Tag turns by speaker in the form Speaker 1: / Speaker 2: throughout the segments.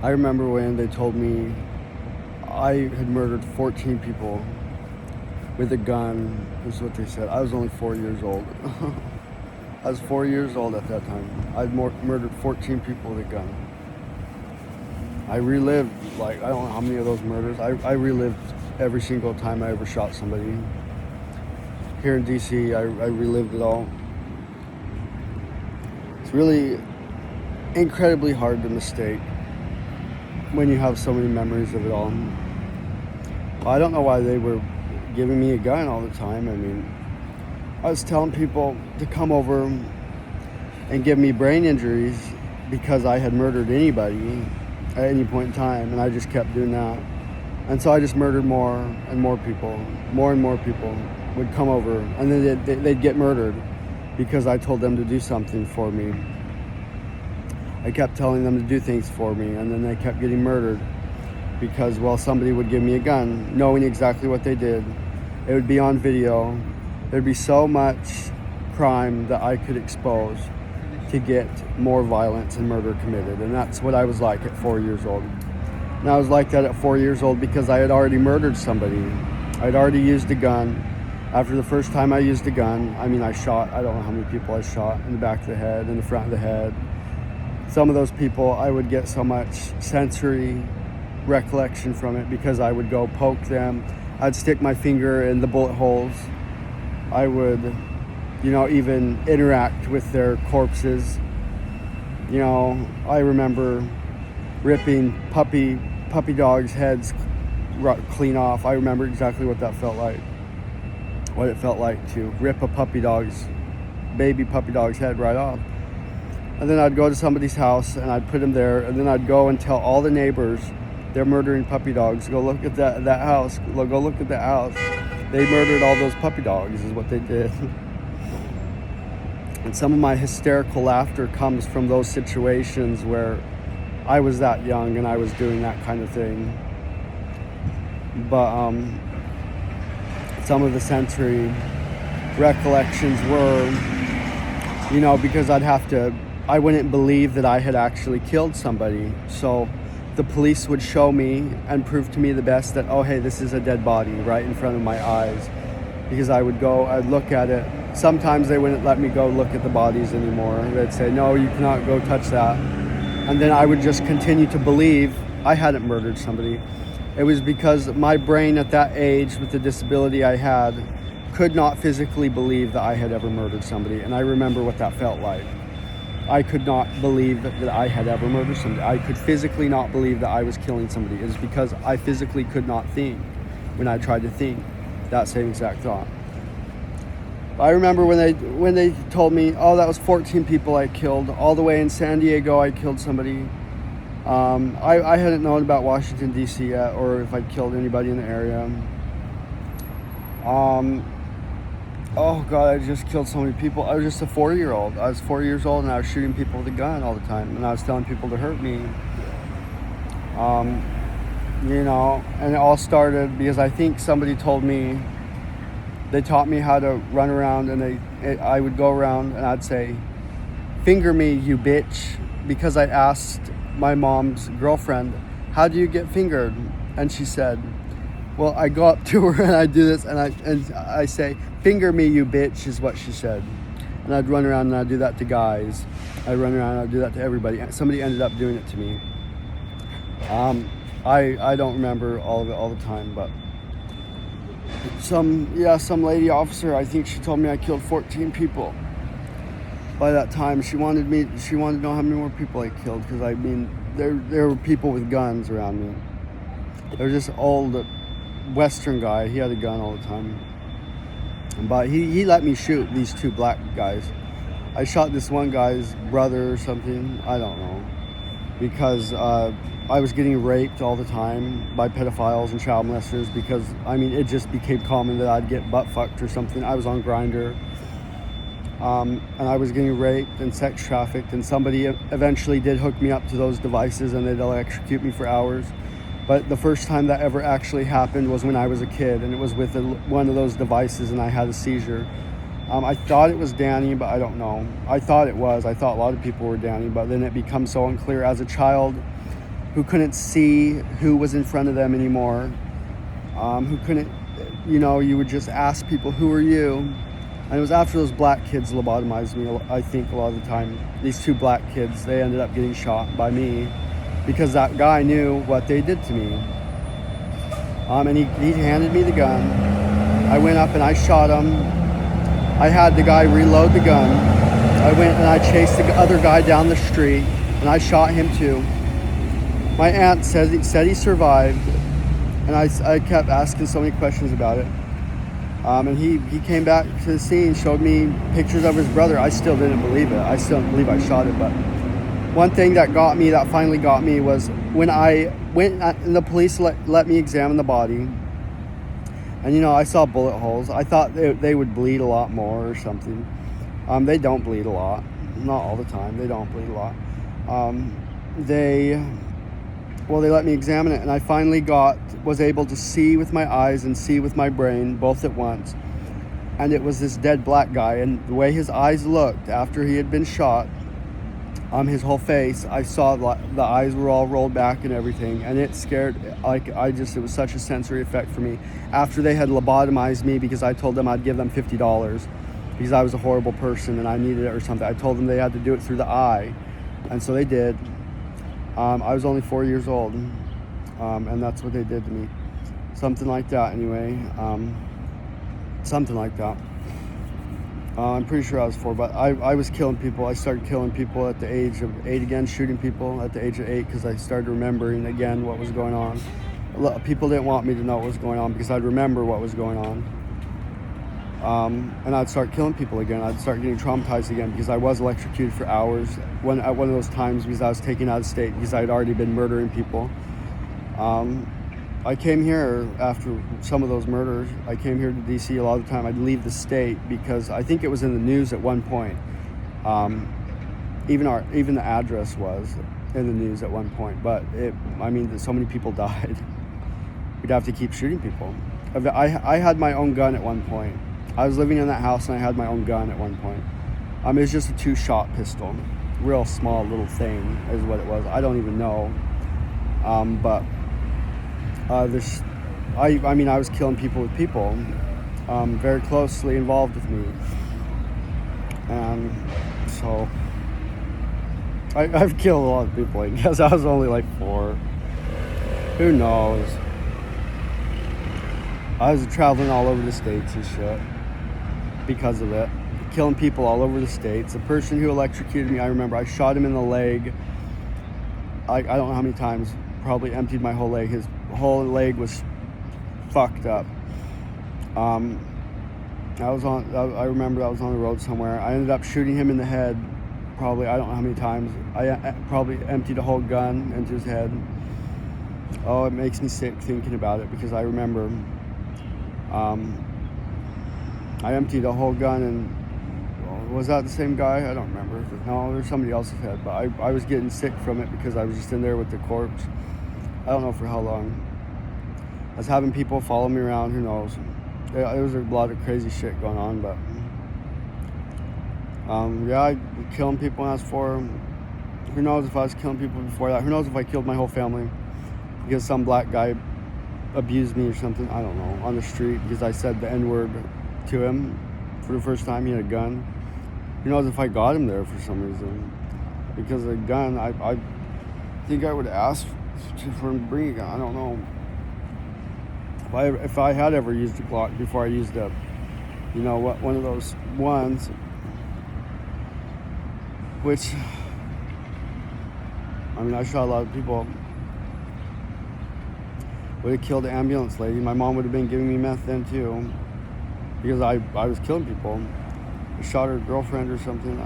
Speaker 1: I remember when they told me I had murdered 14 people with a gun, is what they said. I was only 4 years old. I was 4 years old at that time. I'd murdered 14 people with a gun. I relived, like, I don't know how many of those murders. I relived every single time I ever shot somebody. Here in DC, I relived it all. It's really incredibly hard to mistake when you have so many memories of it all. I don't know why they were giving me a gun all the time. I mean, I was telling people to come over and give me brain injuries because I had murdered anybody at any point in time, and I just kept doing that. And so I just murdered more and more people. More and more people would come over, and then they'd get murdered because I told them to do something for me. I kept telling them to do things for me, and then they kept getting murdered because, well, somebody would give me a gun, knowing exactly what they did. It would be on video. There'd be so much crime that I could expose to get more violence and murder committed, and that's what I was like at 4 years old. And I was like that at 4 years old because I had already murdered somebody. I'd already used a gun. After the first time I used a gun, I mean, I shot, I don't know how many people I shot in the back of the head, in the front of the head. Some of those people, I would get so much sensory recollection from it because I would go poke them. I'd stick my finger in the bullet holes. I would, even interact with their corpses. I remember ripping puppy dogs' heads clean off. I remember exactly what that felt like. What it felt like to rip a baby puppy dog's head right off. And then I'd go to somebody's house and I'd put him there, and then I'd go and tell all the neighbors they're murdering puppy dogs. Go look at that house. Go look at that house. They murdered all those puppy dogs is what they did. And some of my hysterical laughter comes from those situations where I was that young and I was doing that kind of thing. But some of the sensory recollections were, because I wouldn't believe that I had actually killed somebody. So the police would show me and prove to me the best that, oh, hey, this is a dead body right in front of my eyes. Because I'd look at it. Sometimes they wouldn't let me go look at the bodies anymore. They'd say, no, you cannot go touch that. And then I would just continue to believe I hadn't murdered somebody. It was because my brain at that age, with the disability I had, could not physically believe that I had ever murdered somebody. And I remember what that felt like. I could not believe that I had ever murdered somebody. I could physically not believe that I was killing somebody. It was because I physically could not think when I tried to think that same exact thought. I remember when they told me, oh, that was 14 people I killed. All the way in San Diego, I killed somebody. I hadn't known about Washington, D.C. yet, or if I'd killed anybody in the area. Oh God, I just killed so many people. I was just a 4-year-old. I was 4 years old and I was shooting people with a gun all the time, and I was telling people to hurt me. And it all started because I think somebody told me, they taught me how to run around, and I would go around and I'd say, finger me, you bitch, because I asked my mom's girlfriend, how do you get fingered? And she said, well, I go up to her and I do this, and I say, finger me, you bitch, is what she said. And I'd run around and I'd do that to guys. I'd run around and I'd do that to everybody. Somebody ended up doing it to me. I don't remember all of it all the time, but some lady officer, I think she told me I killed 14 people. By that time, she wanted to know how many more people I killed, because I mean, there were people with guns around me. There was this old Western guy. He had a gun all the time, but he let me shoot these two black guys. I shot this one guy's brother or something, I don't know, because I was getting raped all the time by pedophiles and child molesters, because I mean, it just became common that I'd get butt fucked or something. I was on Grindr, and I was getting raped and sex trafficked, and somebody eventually did hook me up to those devices, and they'd electrocute me for hours. But the first time that ever actually happened was when I was a kid, and it was with one of those devices, and I had a seizure. I thought it was Danny, but I don't know. I thought it was. I thought a lot of people were Danny, but then it becomes so unclear. As a child, who couldn't see who was in front of them anymore, who couldn't, you would just ask people, who are you? And it was after those black kids lobotomized me, I think, a lot of the time. These 2 black kids, they ended up getting shot by me because that guy knew what they did to me. And he handed me the gun. I went up and I shot him. I had the guy reload the gun. I went and I chased the other guy down the street and I shot him too. My aunt said he survived, and I kept asking so many questions about it. And he came back to the scene, showed me pictures of his brother. I still didn't believe it. I still didn't believe I shot it. But one thing that finally got me was when I went and the police let me examine the body. And I saw bullet holes. I thought they would bleed a lot more or something. They don't bleed a lot. Not all the time. They don't bleed a lot. They let me examine it, and I finally was able to see with my eyes and see with my brain both at once. And it was this dead black guy, and the way his eyes looked after he had been shot, his whole face, I saw the eyes were all rolled back and everything, and it scared, it was such a sensory effect for me. After they had lobotomized me because I told them I'd give them $50 because I was a horrible person and I needed it or something, I told them they had to do it through the eye, and so they did. I was only 4 years old, and that's what they did to me. Something like that, anyway. Something like that. I'm pretty sure I was 4, but I was killing people. I started killing people at the age of 8 again, shooting people at the age of 8 because I started remembering again what was going on. People didn't want me to know what was going on because I'd remember what was going on. And I'd start killing people again. I'd start getting traumatized again because I was electrocuted for hours at one of those times because I was taken out of state because I'd already been murdering people. I came here after some of those murders. I came here to DC a lot of the time. I'd leave the state because I think it was in the news at one point. Even the address was in the news at one point. But so many people died. We'd have to keep shooting people. I had my own gun at one point. I was living in that house and I had my own gun at one point. It was just a 2-shot pistol. Real small little thing is what it was. I don't even know. I was killing people with people very closely involved with me. And so I've killed a lot of people. I guess I was only like 4. Who knows? I was traveling all over the States and shit because of it. Killing people all over the States. The person who electrocuted me, I remember I shot him in the leg. I don't know how many times. Probably emptied my whole leg. His whole leg was fucked up. I remember I was on the road somewhere. I ended up shooting him in the head. Probably, I don't know how many times. I probably emptied a whole gun into his head. Oh, it makes me sick thinking about it because I remember I emptied a whole gun, and was that the same guy? I don't remember. No, there's somebody else's head, but I was getting sick from it because I was just in there with the corpse. I don't know for how long. I was having people follow me around, who knows. There was a lot of crazy shit going on, but I was killing people when I was 4. Who knows if I was killing people before that? Who knows if I killed my whole family because some black guy abused me or something? I don't know, on the street because I said the N-word to him for the first time. He had a gun. Who knows if I got him there for some reason? Because of the gun, I think I would ask for him to bring a gun. I don't know. If I had ever used a Glock before I used one of those ones, which, I shot a lot of people. Would have killed the ambulance lady. My mom would have been giving me meth then too, because I was killing people. I shot her girlfriend or something.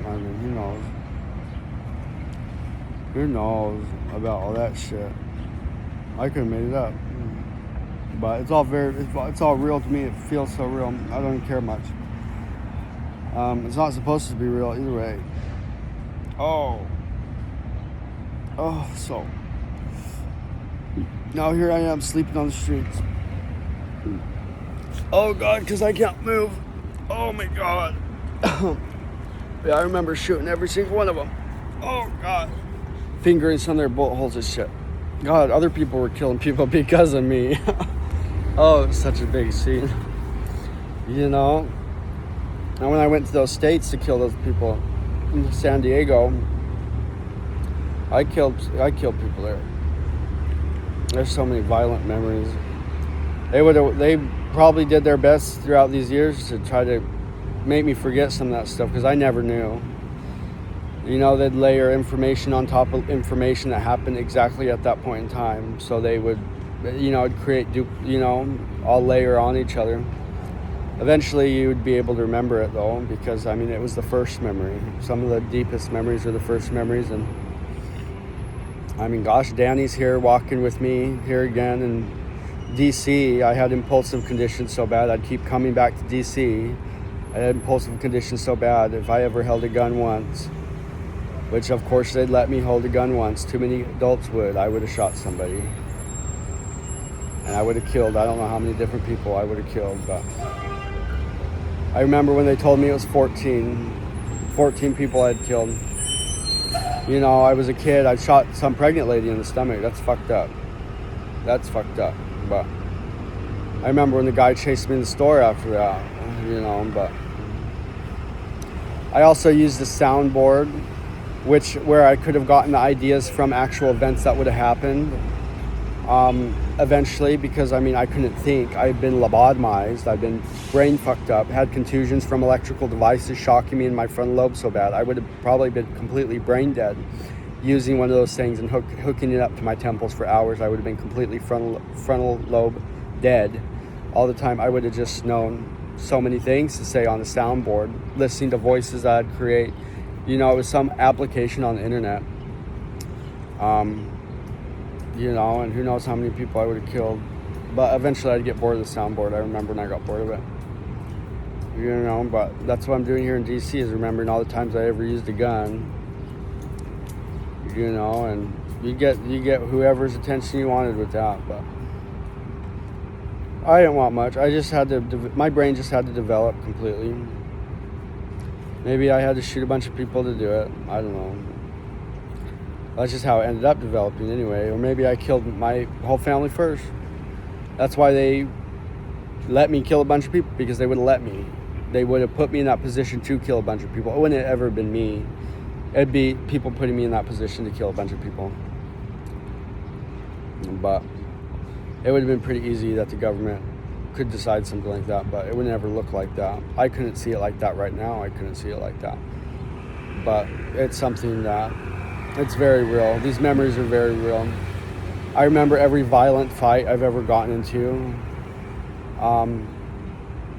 Speaker 1: Who knows? Who knows about all that shit? I could have made it up. But it's all real to me. It feels so real. I don't even care much. It's not supposed to be real either way. So now here I am sleeping on the streets. Oh God, because I can't move. Oh my God. Yeah, I remember shooting every single one of them. Oh God. fingering some of their bullet holes and shit. God, other people were killing people because of me. Oh, it was such a big scene. You know? And when I went to those states to kill those people in San Diego, I killed people there. There's so many violent memories. They probably did their best throughout these years to try to make me forget some of that stuff because I never knew. You know, they'd layer information on top of information that happened exactly at that point in time. So they would, you know, create, all layer on each other. Eventually you would be able to remember it though, because I mean, it was the first memory. Some of the deepest memories are the first memories. And I mean, gosh, Danny's here walking with me here again in DC. I had impulsive conditions so bad, I'd keep coming back to DC. I had impulsive conditions so bad, if I ever held a gun once, which of course they'd let me hold a gun once, too many adults would, I would have shot somebody. And I would have killed, I don't know how many different people I would have killed, but I remember when they told me it was 14 people I'd killed. You know, I was a kid, I shot some pregnant lady in the stomach. That's fucked up. But I remember when the guy chased me in the store after that, you know, but I also used the soundboard, where I could have gotten the ideas from actual events that would have happened eventually, because I mean, I couldn't think. I'd been lobotomized, I'd been brain fucked up, had contusions from electrical devices shocking me in my frontal lobe so bad I would have probably been completely brain dead. Using one of those things and hooking it up to my temples for hours, I would have been completely frontal lobe dead all the time. I would have just known so many things to say on the soundboard, listening to voices I'd create. You know, it was some application on the internet. You know, and who knows how many people I would have killed. But eventually I'd get bored of the soundboard. I remember when I got bored of it. You know, but that's what I'm doing here in DC, is remembering all the times I ever used a gun. You know, and you get whoever's attention you wanted with that, but I didn't want much. I just had to, my brain just had to develop completely. Maybe I had to shoot a bunch of people to do it. I don't know. That's just how it ended up developing anyway. Or maybe I killed my whole family first. That's why they let me kill a bunch of people, because they would have let me. They would have put me in that position to kill a bunch of people. It wouldn't have ever been me. It'd be people putting me in that position to kill a bunch of people. But it would have been pretty easy that the government could decide something like that, but it would never look like that. I couldn't see it like that right now. I couldn't see it like that. But it's something that, it's very real. These memories are very real. I remember every violent fight I've ever gotten into,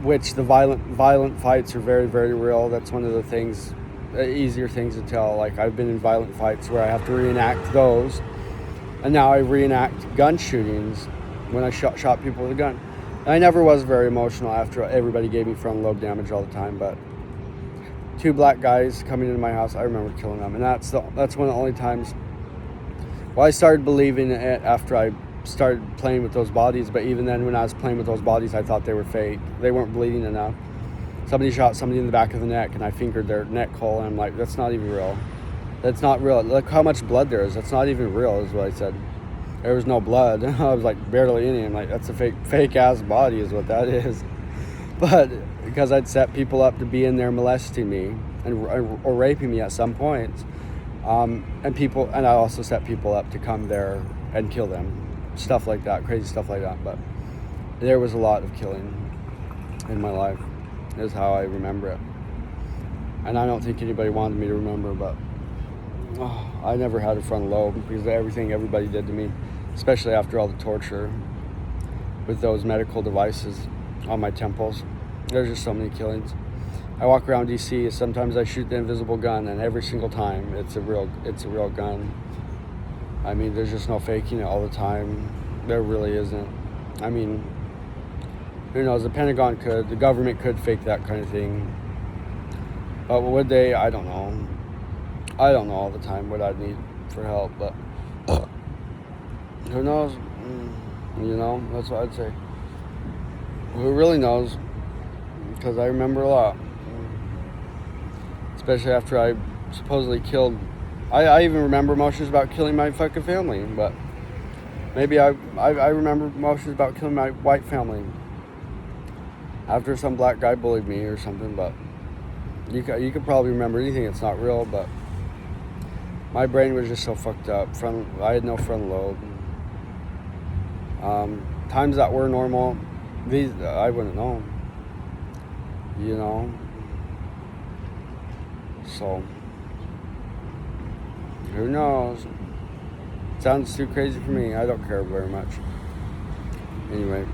Speaker 1: which the violent fights are very, very real. That's one of the things, easier things to tell. Like, I've been in violent fights where I have to reenact those, and now I reenact gun shootings when I shot people with a gun. And I never was very emotional after everybody gave me frontal lobe damage all the time, but 2 black guys coming into my house, I remember killing them. And that's one of the only times. Well, I started believing it after I started playing with those bodies, but even then when I was playing with those bodies, I thought they were fake. They weren't bleeding enough. Somebody shot somebody in the back of the neck and I fingered their neck hole, and I'm like, that's not even real. That's not real. Look how much blood there is. That's not even real, is what I said. There was no blood. I was like, barely any. I'm like, that's a fake ass body is what that is. But because I'd set people up to be in there molesting me or raping me at some point, and I also set people up to come there and kill them, stuff like that, crazy stuff like that. But there was a lot of killing in my life, is how I remember it. And I don't think anybody wanted me to remember, but I never had a frontal lobe because of everything everybody did to me, especially after all the torture with those medical devices on my temples. There's just so many killings. I walk around DC, sometimes I shoot the invisible gun, and every single time it's a real gun. I mean, there's just no faking it all the time. There really isn't. I mean, who knows, the Pentagon could, the government could fake that kind of thing. But would they? I don't know. I don't know all the time what I'd need for help, but who knows? You know, that's what I'd say. Who really knows? Because I remember a lot. Especially after I supposedly killed I even remember emotions about killing my fucking family, but maybe I remember emotions about killing my white family after some black guy bullied me or something. But you could probably remember anything that's not real, but my brain was just so fucked up. I had no frontal lobe. Times that were normal, these I wouldn't know. You know. So who knows? Sounds too crazy for me. I don't care very much. Anyway.